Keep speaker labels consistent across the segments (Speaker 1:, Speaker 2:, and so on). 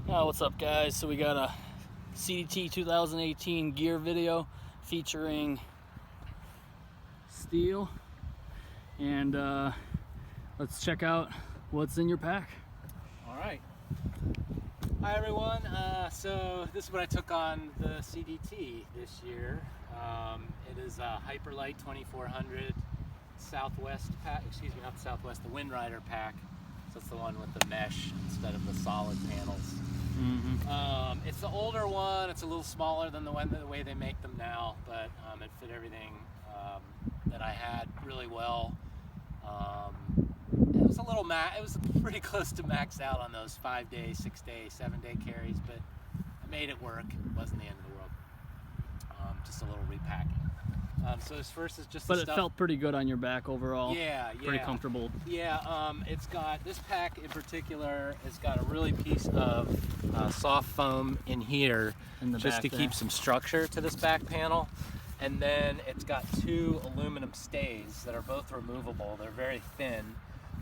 Speaker 1: What's up, guys? So we got a CDT 2018 gear video featuring steel, and let's check out what's in your pack.
Speaker 2: All right. Hi everyone. So this is what I took on the CDT this year. It is a Hyperlight 2400 Southwest pack. Excuse me, not the Southwest, the Wind Rider pack. So it's the one with the mesh instead of the solid panels. It's the older one. It's a little smaller than the way they make them now, but it fit everything that I had really well. It was a little it was pretty close to maxed out on those 5-day, 6-day, 7-day carries, but I made it work. It wasn't the end of the world. Just a little repacking. So this first is just.
Speaker 1: But it felt pretty good on your back overall.
Speaker 2: Yeah.
Speaker 1: Pretty comfortable.
Speaker 2: Yeah. It's got this pack in particular. It's got a really piece of soft foam in here, just to keep some structure to this back panel. And then it's got 2 aluminum stays that are both removable. They're very thin,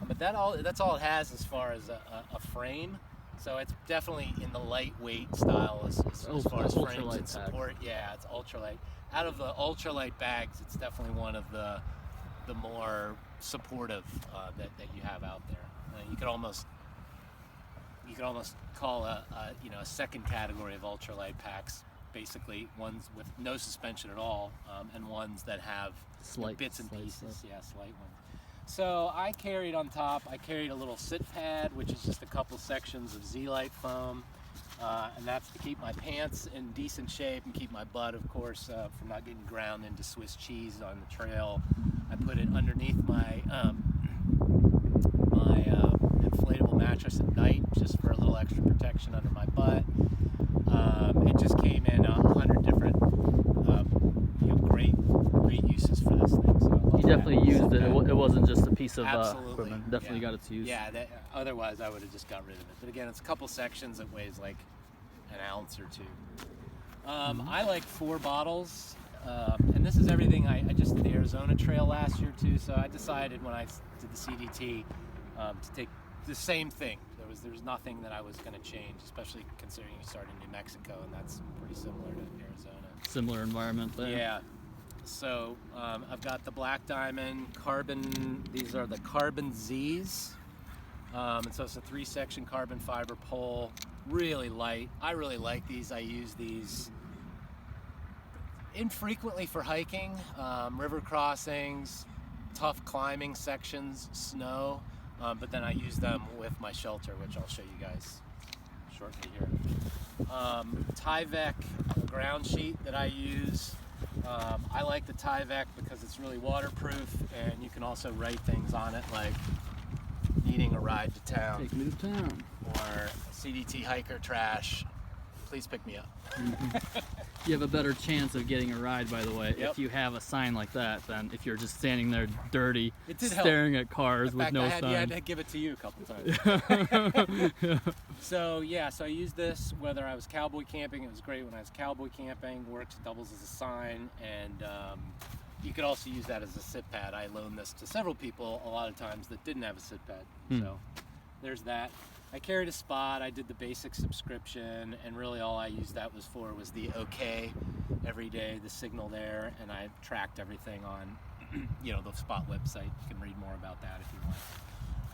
Speaker 2: but that's all it has as far as a frame. So it's definitely in the lightweight style as far as frames and support. Yeah, it's ultralight. Out of the ultralight bags, it's definitely one of the more supportive that you have out there. You could almost call a second category of ultralight packs. Basically, ones with no suspension at all, and ones that have bits and pieces. Yeah, slight ones. So I carried on top, a little sit pad, which is just a couple sections of Z-Lite foam, and that's to keep my pants in decent shape and keep my butt, of course, from not getting ground into Swiss cheese on the trail. I put it underneath my inflatable mattress at night, just for a little extra protection under my butt. It just came in 100 different great uses for this thing. So
Speaker 1: you definitely used it. It wasn't just a piece of equipment. Definitely got its use.
Speaker 2: Yeah, otherwise I would have just got rid of it. But again, it's a couple sections that weighs like an ounce or 2. I like 4 bottles, and this is everything. I just did the Arizona Trail last year too, so I decided when I did the CDT to take the same thing. There was nothing that I was going to change, especially considering you start in New Mexico, and that's pretty similar to Arizona.
Speaker 1: Similar environment there.
Speaker 2: Yeah. So I've got the Black Diamond carbon. These are the Carbon Zs, and so it's a 3-section carbon fiber pole. Really light. I really like these. I use these infrequently for hiking, river crossings, tough climbing sections, snow. But then I use them with my shelter, which I'll show you guys shortly here. Tyvek ground sheet that I use. I like the Tyvek because it's really waterproof, and you can also write things on it like needing a ride to town.
Speaker 1: Take me to town.
Speaker 2: Or CDT hiker trash. Please pick me up.
Speaker 1: You have a better chance of getting a ride, by the way, if you have a sign like that than if you're just standing there dirty, staring at cars with no sign.
Speaker 2: I had to give it to you a couple times. So I used this whether I was cowboy camping. It was great when I was cowboy camping. Works, doubles as a sign, and you could also use that as a sit pad. I loaned this to several people a lot of times that didn't have a sit pad. So there's that. I carried a spot. I did the basic subscription, and really all I used that was the OK every day, the signal there, and I tracked everything on the Spot website. You can read more about that if you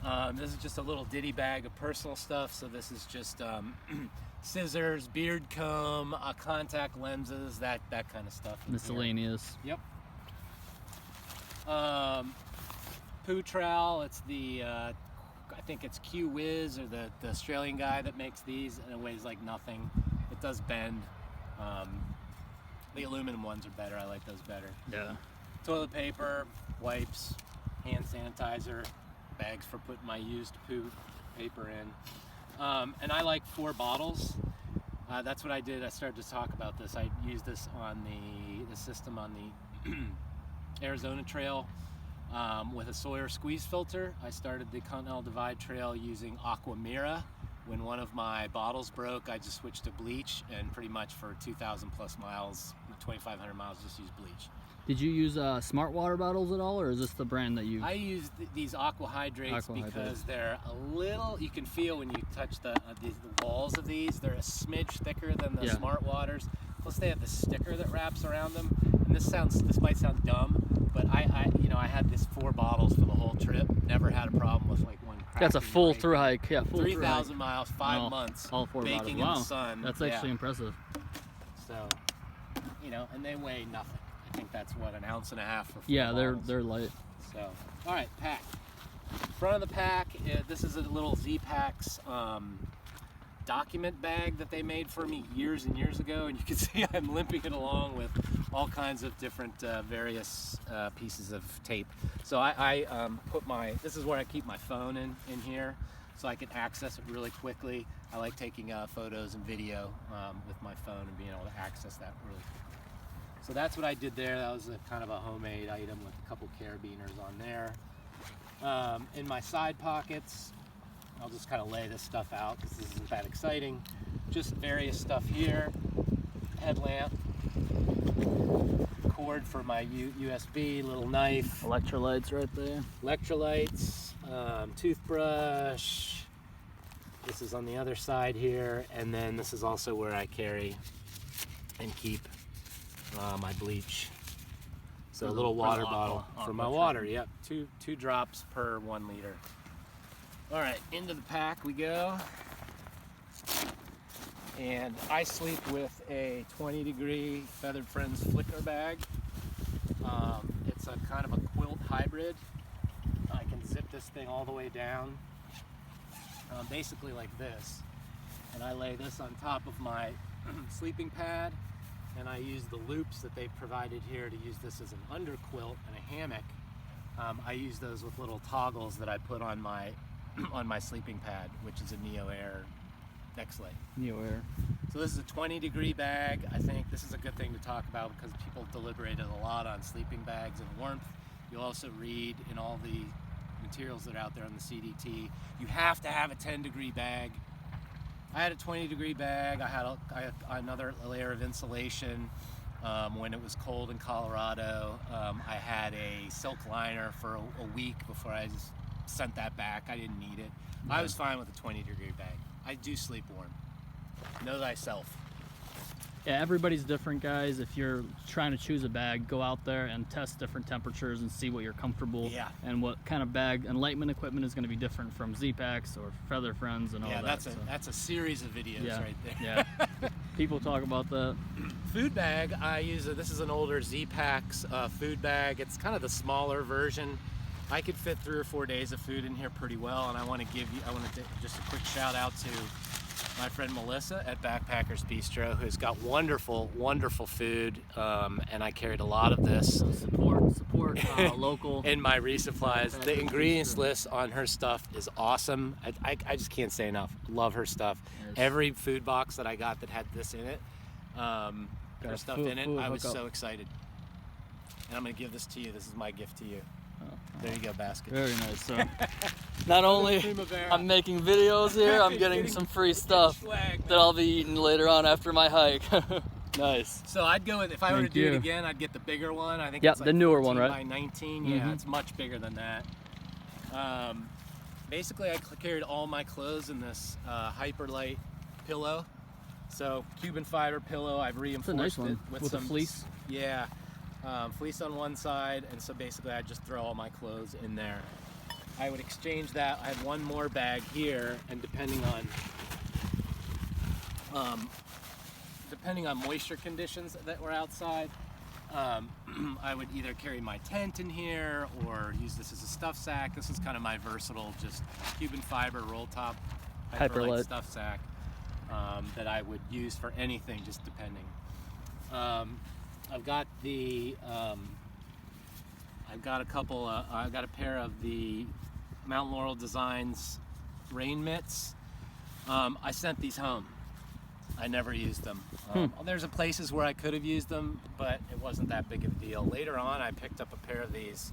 Speaker 2: want. This is just a little ditty bag of personal stuff. So this is just scissors, beard comb, contact lenses, that kind of stuff.
Speaker 1: Miscellaneous.
Speaker 2: Yep. Poo trowel. It's the I think it's Q-Wiz, or the Australian guy that makes these, and it weighs like nothing. It does bend. The aluminum ones are better. I like those better.
Speaker 1: Yeah.
Speaker 2: Toilet paper, wipes, hand sanitizer, bags for putting my used poo paper in. And I like 4 bottles. That's what I did. I started to talk about this. I used this on the system on the Arizona Trail. With a Sawyer squeeze filter. I started the Continental Divide Trail using Aquamira. When one of my bottles broke, I just switched to bleach, and pretty much for 2,000 plus miles, like 2,500 miles, just use bleach.
Speaker 1: Did you use smart water bottles at all, or is this the brand that you?
Speaker 2: I use these aqua hydrates because they're a little. You can feel when you touch the walls of these. They're a smidge thicker than the smart waters. Plus, they have the sticker that wraps around them. And this might sound dumb, but I had this 4 bottles for the whole trip. Never had a problem with like one.
Speaker 1: That's a full through hike. Yeah, full
Speaker 2: 3,000 miles, 5 months.
Speaker 1: All 4
Speaker 2: baking
Speaker 1: bottles.
Speaker 2: in the sun.
Speaker 1: That's actually impressive.
Speaker 2: So, and they weigh nothing. I think that's what, an ounce and a half for 4
Speaker 1: Yeah,
Speaker 2: bottles.
Speaker 1: they're light.
Speaker 2: So, all right, pack. Front of the pack, this is a little Z-Packs document bag that they made for me years and years ago, and you can see I'm limping it along with all kinds of different various pieces of tape. So I put this is where I keep my phone in here, so I can access it really quickly. I like taking photos and video with my phone and being able to access that really quickly. So that's what I did there. That was kind of a homemade item with a couple carabiners on there. In my side pockets, I'll just kind of lay this stuff out because this isn't that exciting. Just various stuff here. Headlamp, cord for my USB, little knife.
Speaker 1: Electrolytes right there.
Speaker 2: Electrolytes, toothbrush. This is on the other side here. And then this is also where I carry and keep my bleach. So a little water bottle for my water. Yep, two drops per 1 liter. All right, into the pack we go. And I sleep with a 20-degree Feathered Friends flicker bag. It's a kind of a quilt hybrid. I can zip this thing all the way down, basically like this. And I lay this on top of my sleeping pad, and I use the loops that they've provided here to use this as an underquilt and a hammock. I use those with little toggles that I put on my sleeping pad, which is a Neo Air X-Lay.
Speaker 1: Neo Air.
Speaker 2: So this is a 20-degree bag. I think this is a good thing to talk about because people deliberated a lot on sleeping bags and warmth. You'll also read in all the materials that are out there on the CDT, you have to have a 10-degree bag. I had a 20-degree bag. I had another layer of insulation when it was cold in Colorado. I had a silk liner for a week before I just sent that back. I didn't need it. Yeah. I was fine with a 20-degree bag. I do sleep warm. Know thyself.
Speaker 1: Yeah, everybody's different, guys. If you're trying to choose a bag, go out there and test different temperatures and see what you're comfortable and what kind of bag. Enlightenment equipment is going to be different from Z-Packs or Feather Friends and all that.
Speaker 2: Yeah, that's a series of videos right there.
Speaker 1: Yeah, people talk about that.
Speaker 2: Food bag, I use this is an older Z-Packs food bag. It's kind of the smaller version. I could fit 3 or 4 days of food in here pretty well, and I want to just a quick shout out to my friend Melissa at Backpackers Bistro, who's got wonderful, wonderful food, and I carried a lot of this.
Speaker 1: Support local.
Speaker 2: In my resupplies. The ingredients list on her stuff is awesome. I just can't say enough. Love her stuff. Yes. Every food box that I got that had this in it, her stuff in it, I was so excited. And I'm going to give this to you. This is my gift to you. There you go, basket.
Speaker 1: Very nice. So, not only I'm making videos here, I'm getting some free stuff that I'll be eating later on after my hike. Nice.
Speaker 2: So I'd go with, if I were to do it again, I'd get the bigger one. I think it's like
Speaker 1: the newer one, right?
Speaker 2: by 19. Yeah, it's much bigger than that. Basically, I carried all my clothes in this Hyperlight pillow. So Cuban fiber pillow. I've reinforced it with some
Speaker 1: a fleece.
Speaker 2: Yeah. Fleece on one side, and so basically I just throw all my clothes in there. I would exchange that. I had one more bag here, and depending on moisture conditions that were outside, I would either carry my tent in here or use this as a stuff sack. This is kind of my versatile, just Cuban fiber roll top Hyperlight stuff sack that I would use for anything, just depending. I've got a pair of the Mount Laurel Designs rain mitts. I sent these home. I never used them. There's places where I could have used them, but it wasn't that big of a deal. Later on, I picked up a pair of these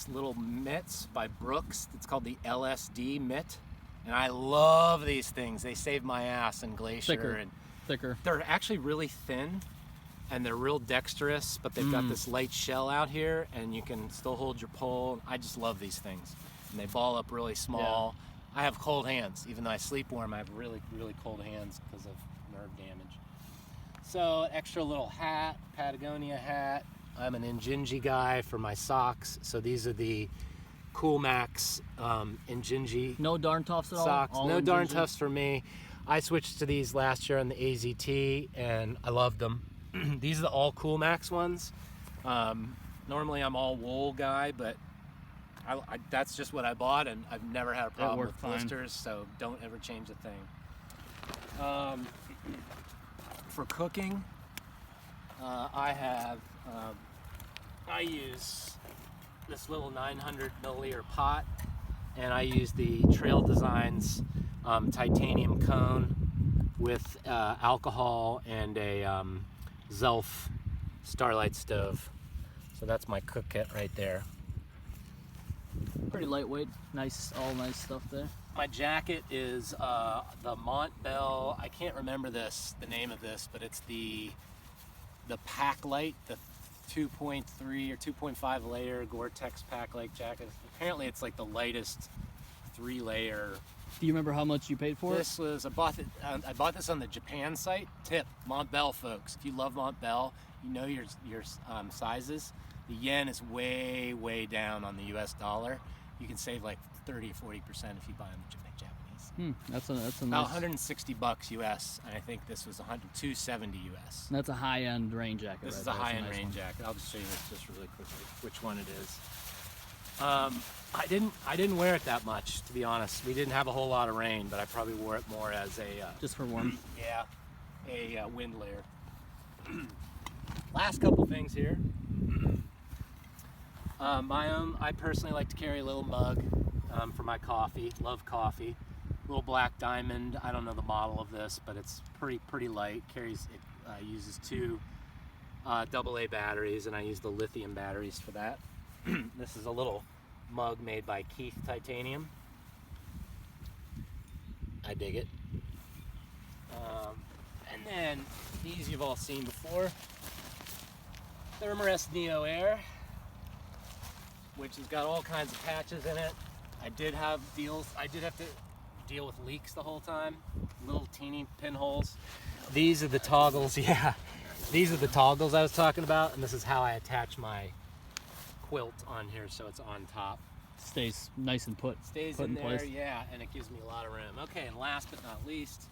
Speaker 2: little mitts by Brooks. It's called the Lsd Mitt, and I love these things. They saved my ass in Glacier.
Speaker 1: thicker.
Speaker 2: They're actually really thin, and they're real dexterous, but they've got this light shell out here, and you can still hold your pole. I just love these things, and they ball up really small. Yeah. I have cold hands. Even though I sleep warm, I have really, really cold hands because of nerve damage. So, extra little hat, Patagonia hat. I'm an Injinji guy for my socks, so these are the Cool Max Injinji.
Speaker 1: No darn toughs at
Speaker 2: socks.
Speaker 1: all?
Speaker 2: No darn toughs for me. I switched to these last year on the AZT, and I loved them. These are the all Cool Max ones. Normally I'm all wool guy, but that's just what I bought, and I've never had a problem with blisters, so don't ever change a thing. For cooking, I use this little 900 milliliter pot, and I use the Trail Designs titanium cone with alcohol and a Zelf Starlight stove. So that's my cook kit right there.
Speaker 1: Pretty lightweight, nice, all nice stuff there.
Speaker 2: My jacket is the Montbell. I can't remember the name of this, but it's the Pack Light, the 2.3 or 2.5 layer Gore-Tex Pack Light jacket. Apparently, it's like the lightest 3-layer.
Speaker 1: Do you remember how much you paid for it?
Speaker 2: This was I bought this on the Japan site. Tip: Montbell folks, if you love Montbell, you know your sizes. The yen is way down on the US dollar. You can save like 30 or 40% if you buy them Japanese.
Speaker 1: That's a
Speaker 2: about
Speaker 1: nice.
Speaker 2: $160 US, and I think this was $270 US.
Speaker 1: That's a high-end rain jacket.
Speaker 2: This is
Speaker 1: right
Speaker 2: a
Speaker 1: there.
Speaker 2: high-end
Speaker 1: Nice
Speaker 2: rain
Speaker 1: one.
Speaker 2: jacket. I'll just show you just really quickly which one it is. I didn't wear it that much, to be honest. We didn't have a whole lot of rain, but I probably wore it more as a
Speaker 1: just for warmth.
Speaker 2: Yeah, a wind layer. Last couple things here. I personally like to carry a little mug for my coffee. Love coffee. Little black diamond. I don't know the model of this, but it's pretty light. Carries it uses 2 AA batteries, and I use the lithium batteries for that. This is a little mug made by Keith Titanium. I dig it. And then these you've all seen before. Thermarest Neo Air, which has got all kinds of patches in it. I did have to deal with leaks the whole time. Little teeny pinholes. These are the toggles, yeah. These are the toggles I was talking about, and this is how I attach my quilt on here so it's on top.
Speaker 1: Stays nice and put
Speaker 2: in there,
Speaker 1: place.
Speaker 2: yeah, and it gives me a lot of room. Okay, and last but not least,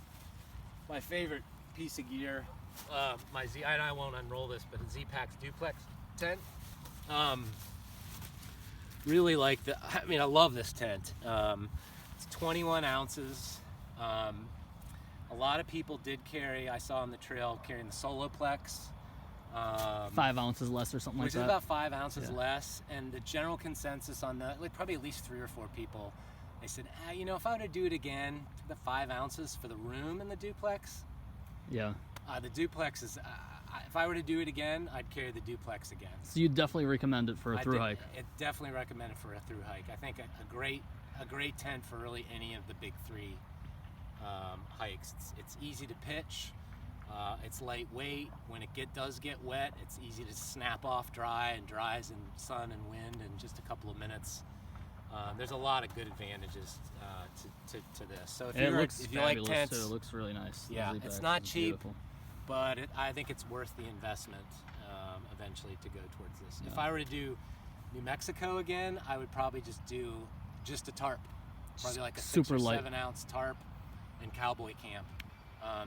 Speaker 2: my favorite piece of gear, I won't unroll this, but a Z-Pack's duplex tent. Really like I love this tent. It's 21 ounces. A lot of people did carry, I saw on the trail, carrying the Soloplex.
Speaker 1: 5 ounces less or something like
Speaker 2: which
Speaker 1: that.
Speaker 2: Which is about 5 ounces less. And the general consensus on that, like probably at least 3 or 4 people, they said, if I were to do it again, the 5 ounces for the room in the duplex.
Speaker 1: Yeah.
Speaker 2: The duplex is, if I were to do it again, I'd carry the duplex again.
Speaker 1: So you definitely recommend it for a through hike?
Speaker 2: I definitely recommend it for a through hike. I think a great tent for really any of the big 3 hikes. It's easy to pitch. It's lightweight. When it does get wet, it's easy to snap off dry, and dries in sun and wind in just a couple of minutes. There's a lot of good advantages to this. So if you like tents,
Speaker 1: too. It looks really nice.
Speaker 2: Yeah, it's not cheap, but I think it's worth the investment eventually to go towards this. Yeah. If I were to do New Mexico again, I would probably just do a tarp, probably like a 6 or 7 ounce tarp, and cowboy camp.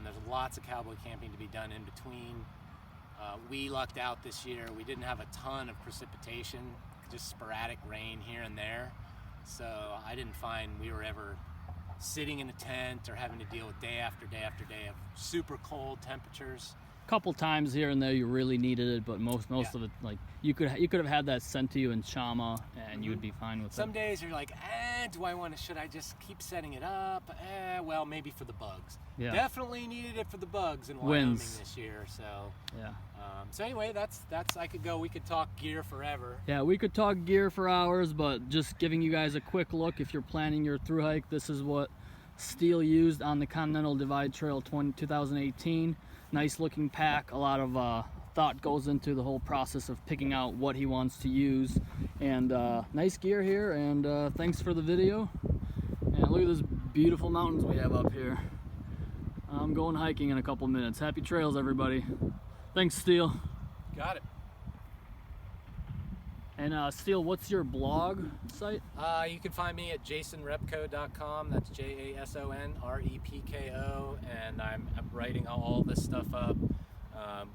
Speaker 2: There's lots of cowboy camping to be done in between. We lucked out this year. We didn't have a ton of precipitation, just sporadic rain here and there. So I didn't find we were ever sitting in a tent or having to deal with day after day after day of super cold temperatures.
Speaker 1: Couple times here and there you really needed it, but most of it, like you could have had that sent to you in Chama and you would be fine with it.
Speaker 2: Some days you're like, should I just keep setting it up? Well, maybe for the bugs.
Speaker 1: Yeah.
Speaker 2: Definitely needed it for the bugs in Wyoming this year. So
Speaker 1: yeah.
Speaker 2: So anyway, that's we could talk gear forever.
Speaker 1: Yeah, we could talk gear for hours, but just giving you guys a quick look. If you're planning your through hike, this is what steel used on the Continental Divide Trail 2018. Nice looking pack. A lot of thought goes into the whole process of picking out what he wants to use. And nice gear here, and thanks for the video. And look at those beautiful mountains we have up here. I'm going hiking in a couple minutes. Happy trails, everybody. Thanks, Steel.
Speaker 2: Got it.
Speaker 1: And Steel, what's your blog site?
Speaker 2: You can find me at jasonrepco.com. That's JASONREPKO, and I'm writing all this stuff up.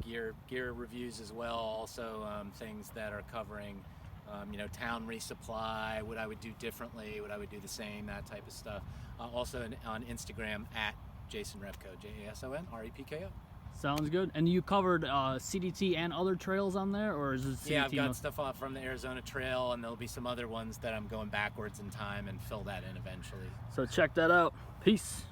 Speaker 2: Gear reviews as well. Also things that are covering, you know, town resupply, what I would do differently, what I would do the same, that type of stuff. Also on Instagram at jasonrepko, JASONREPKO.
Speaker 1: Sounds good. And you covered CDT and other trails on there, or is it CDT?
Speaker 2: Yeah, I've got stuff off from the Arizona Trail, and there'll be some other ones that I'm going backwards in time and fill that in eventually.
Speaker 1: So check that out. Peace.